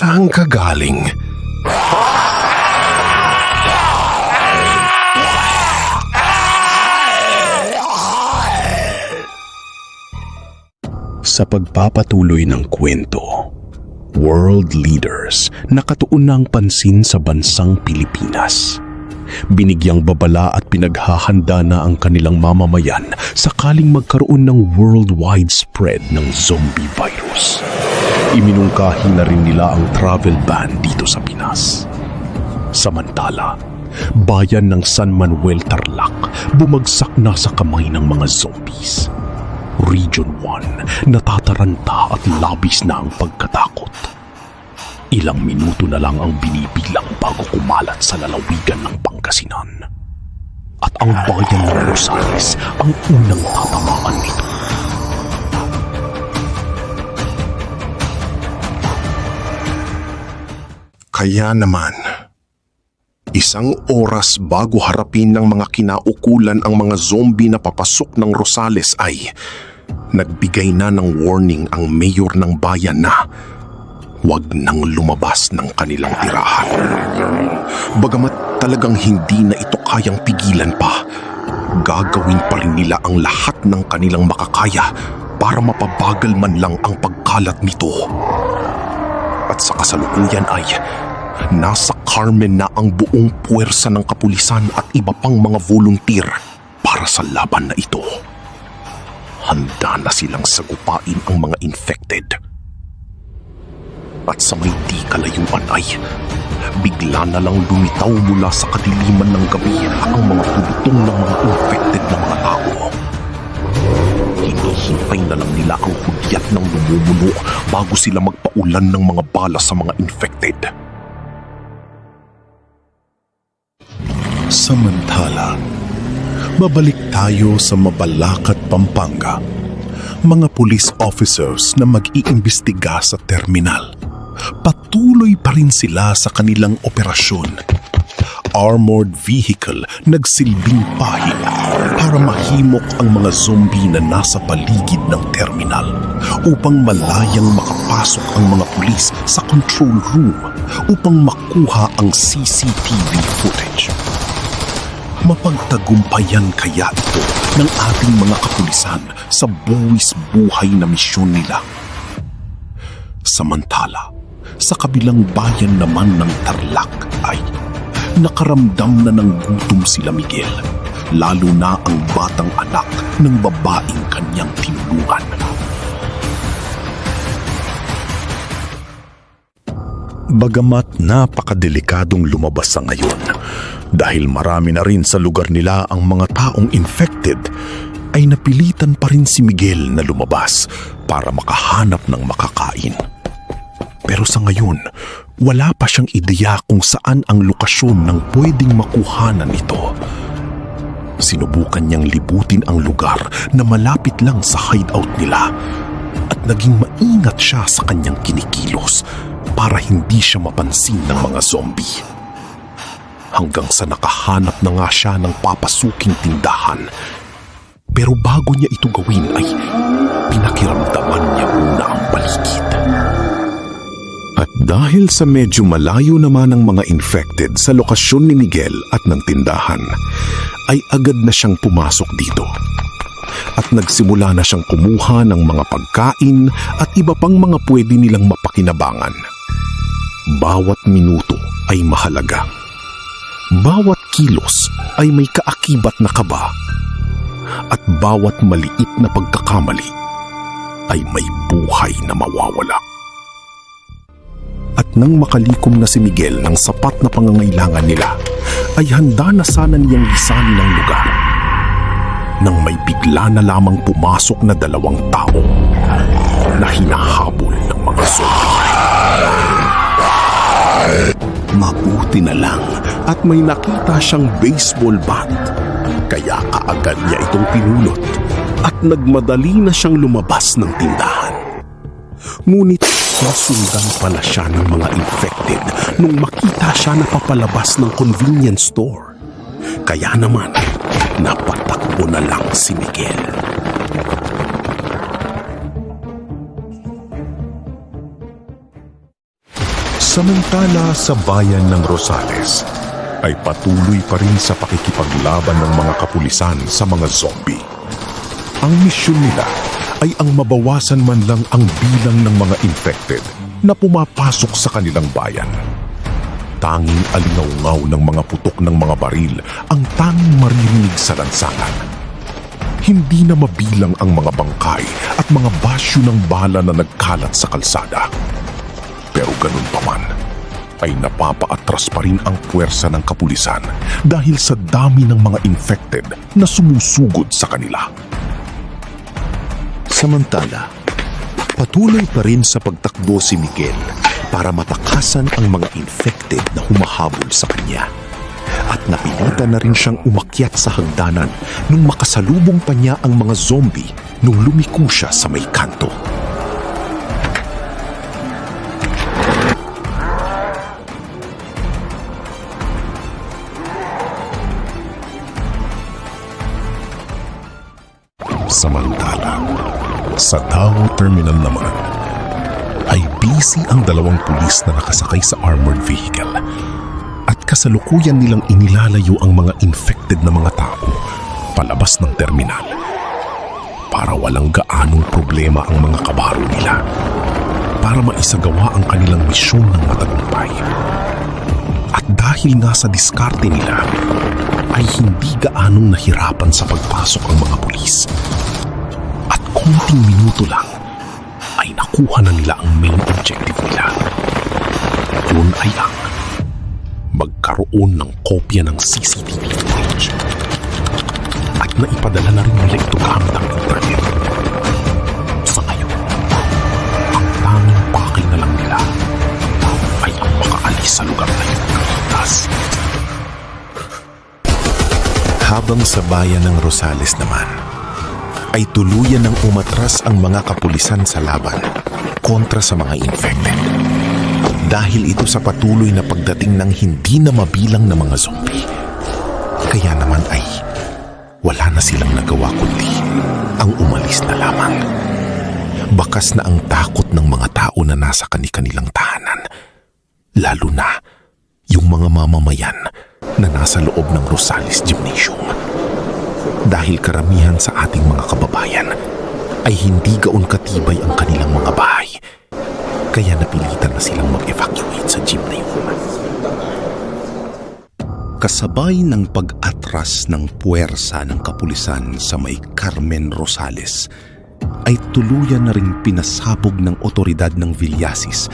Saan ka galing? Sa pagpapatuloy ng kwento, world leaders nakatuon ng pansin sa bansang Pilipinas. Binigyang babala at pinaghahanda na ang kanilang mamamayan sakaling magkaroon ng worldwide spread ng zombie virus. Iminungkahi na rin nila ang travel ban dito sa Pinas. Samantala, bayan ng San Manuel Tarlac bumagsak na sa kamay ng mga zombies. Region 1, natataranta at labis na ang pagkatakot. Ilang minuto na lang ang binibilang bago kumalat sa lalawigan ng Pangasinan. At ang bayan ng Rosales ang unang tatamaan nito. Kaya naman, isang oras bago harapin ng mga kinaukulan ang mga zombie na papasok ng Rosales ay nagbigay na ng warning ang mayor ng bayan na huwag nang lumabas ng kanilang tirahan. Bagamat talagang hindi na ito kayang pigilan pa, gagawin pa rin nila ang lahat ng kanilang makakaya para mapabagal man lang ang pagkalat nito. At sa kasalukuyan ay nasa Carmen na ang buong puwersa ng kapulisan at iba pang mga volunteer para sa laban na ito. Handa na silang sagupain ang mga infected. At sa may di kalayuan ay bigla na lang lumitaw mula sa kadiliman ng gabi ang mga pulutong ng mga infected na mga tao. Hinihintay na lang nila ang hudyat ng lumumuno bago sila magpaulan ng mga bala sa mga infected. Samantala, babalik tayo sa Mabalacat, Pampanga. Mga police officers na mag-iimbestiga sa terminal. Patuloy pa rin sila sa kanilang operasyon. Armored vehicle nagsilbing pahid para mahimok ang mga zombie na nasa paligid ng terminal upang malayang makapasok ang mga pulis sa control room upang makuha ang CCTV footage. Mapagtagumpayan kaya ito ng ating mga kapulisan sa buwis buhay na misyon nila. Samantala, sa kabilang bayan naman ng Tarlac ay nakaramdam na ng gutom sila Miguel, lalo na ang batang anak ng babaeng kanyang tinulungan. Bagamat napakadelikadong lumabas sa ngayon, dahil marami na rin sa lugar nila ang mga taong infected, ay napilitan pa rin si Miguel na lumabas para makahanap ng makakain. Pero sa ngayon, wala pa siyang ideya kung saan ang lokasyon ng pwedeng makuhanan ito. Sinubukan niyang libutin ang lugar na malapit lang sa hideout nila at naging maingat siya sa kanyang kinikilos para hindi siya mapansin ng mga zombie. Hanggang sa nakahanap na nga siya ng papasuking tindahan. Pero bago niya ito gawin ay pinakiramdaman niya muna ang paligid. At dahil sa medyo malayo naman ang mga infected sa lokasyon ni Miguel at ng tindahan, ay agad na siyang pumasok dito. At nagsimula na siyang kumuha ng mga pagkain at iba pang mga pwede nilang mapakinabangan. Bawat minuto ay mahalaga. Bawat kilos ay may kaakibat na kaba. At bawat maliit na pagkakamali ay may buhay na mawawala. At nang makalikom na si Miguel ng sapat na pangangailangan nila, ay handa na sana niyang lisanin ang lugar. Nang may bigla na lamang pumasok na 2 tao na hinahabol ng mga zombie. Mabuti na lang at may nakita siyang baseball bat. Kaya kaagad niya itong pinulot at nagmadali na siyang lumabas ng tindahan. Ngunit nasundan pala siya ng mga infected nung makita siya na papalabas ng convenience store. Kaya naman, napatakbo na lang si Miguel. Samantala sa bayan ng Rosales ay patuloy pa rin sa pakikipaglaban ng mga kapulisan sa mga zombie. Ang misyon nila ay ang mabawasan man lang ang bilang ng mga infected na pumapasok sa kanilang bayan. Tanging alingaw-ngaw ng mga putok ng mga baril ang tanging maririnig sa lansangan. Hindi na mabilang ang mga bangkay at mga basyo ng bala na nagkalat sa kalsada. Pero ganun pa man, ay napapaatras pa rin ang puwersa ng kapulisan dahil sa dami ng mga infected na sumusugod sa kanila. Samantala, patuloy pa rin sa pagtakbo si Miguel para matakasan ang mga infected na humahabol sa kanya. At napilitan na rin siyang umakyat sa hagdanan nung makasalubong pa niya ang mga zombie nung lumiko siya sa may kanto. Samantala, sa Davao Terminal naman, ay busy ang dalawang pulis na nakasakay sa armored vehicle at kasalukuyan nilang inilalayo ang mga infected na mga tao palabas ng terminal para walang gaanong problema ang mga kabaro nila para maisagawa ang kanilang misyon ng matagumpay. At dahil nga sa diskarte nila, ay hindi gaanong nahirapan sa pagpasok ang mga pulis. At konting minuto lang, ay nakuha na nila ang main objective nila. Yun ay ang magkaroon ng kopya ng CCTV footage. At naipadala na rin nila ito gamit ang internet. Sa ngayon, ang tanging pakay na lang nila ay ang makaalis sa lugar na ito ng ligtas. Habang sa bayan ng Rosales naman, ay tuluyan ng umatras ang mga kapulisan sa laban kontra sa mga infected. Dahil ito sa patuloy na pagdating ng hindi na mabilang na mga zombie. Kaya naman ay wala na silang nagawa kundi ang umalis na lamang. Bakas na ang takot ng mga tao na nasa kanilang tahanan. Lalo na yung mga mamamayan na nasa loob ng Rosales Gymnasium. Dahil karamihan sa ating mga kababayan ay hindi gaon katibay ang kanilang mga bahay. Kaya napilitan na silang mag-evacuate sa gym na yun. Kasabay ng pag-atras ng puwersa ng kapulisan sa may Carmen Rosales, ay tuluyan na ring pinasabog ng otoridad ng Villasis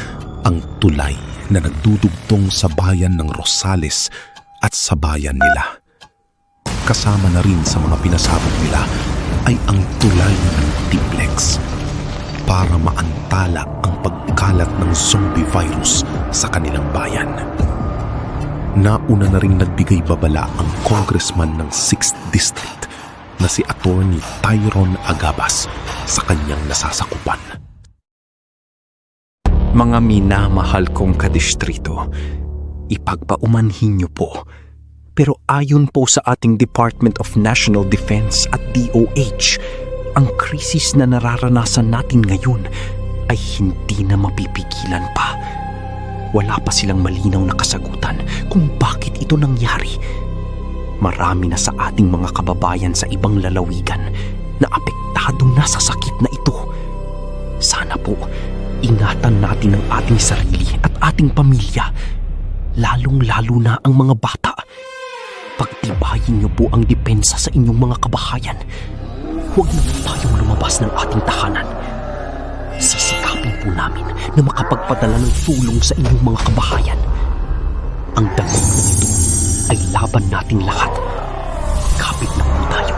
ang tulay na nagdudugtong sa bayan ng Rosales at sa bayan nila. Kasama na rin sa mga pinasabog nila ay ang tulay ng Tiplex para maantala ang pagkalat ng zombie virus sa kanilang bayan. Nauna na rin nagbigay babala ang congressman ng 6th District na si Attorney Tyron Agabas sa kanyang nasasakupan. Mga minamahal kong kadistrito, ipagpaumanhin niyo po. Pero ayon po sa ating Department of National Defense at DOH, ang krisis na nararanasan natin ngayon ay hindi na mapipigilan pa. Wala pa silang malinaw na kasagutan kung bakit ito nangyari. Marami na sa ating mga kababayan sa ibang lalawigan na apektadong nasa sakit na ito. Sana po, ingatan natin ang ating sarili at ating pamilya, lalong-lalo na ang mga bata. Pagtibayin niyo po ang depensa sa inyong mga kabahayan. Huwag na tayong lumabas ng ating tahanan. Sisikapin po namin na makapagpadala ng tulong sa inyong mga kabahayan. Ang dagdag na ito ay laban nating lahat. Kapit lang po tayo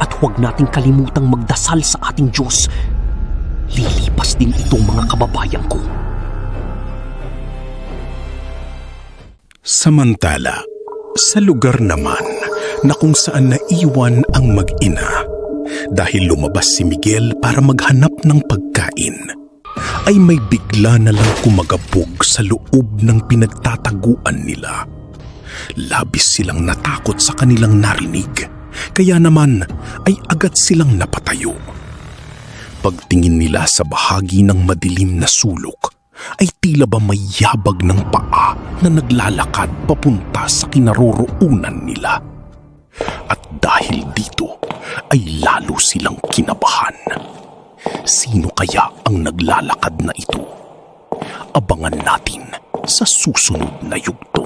at huwag nating kalimutang magdasal sa ating Diyos. Lilipas din itong mga kababayan ko. Samantala, sa lugar naman na kung saan naiwan ang mag-ina dahil lumabas si Miguel para maghanap ng pagkain, ay may bigla na lang kumagabog sa loob ng pinagtataguan nila. Labis silang natakot sa kanilang narinig, kaya naman ay agad silang napatayo. Pagtingin nila sa bahagi ng madilim na sulok, ay tila ba may yabag ng paa na naglalakad papunta sa kinaroroonan nila. At dahil dito ay lalo silang kinabahan. Sino kaya ang naglalakad na ito? Abangan natin sa susunod na yugto.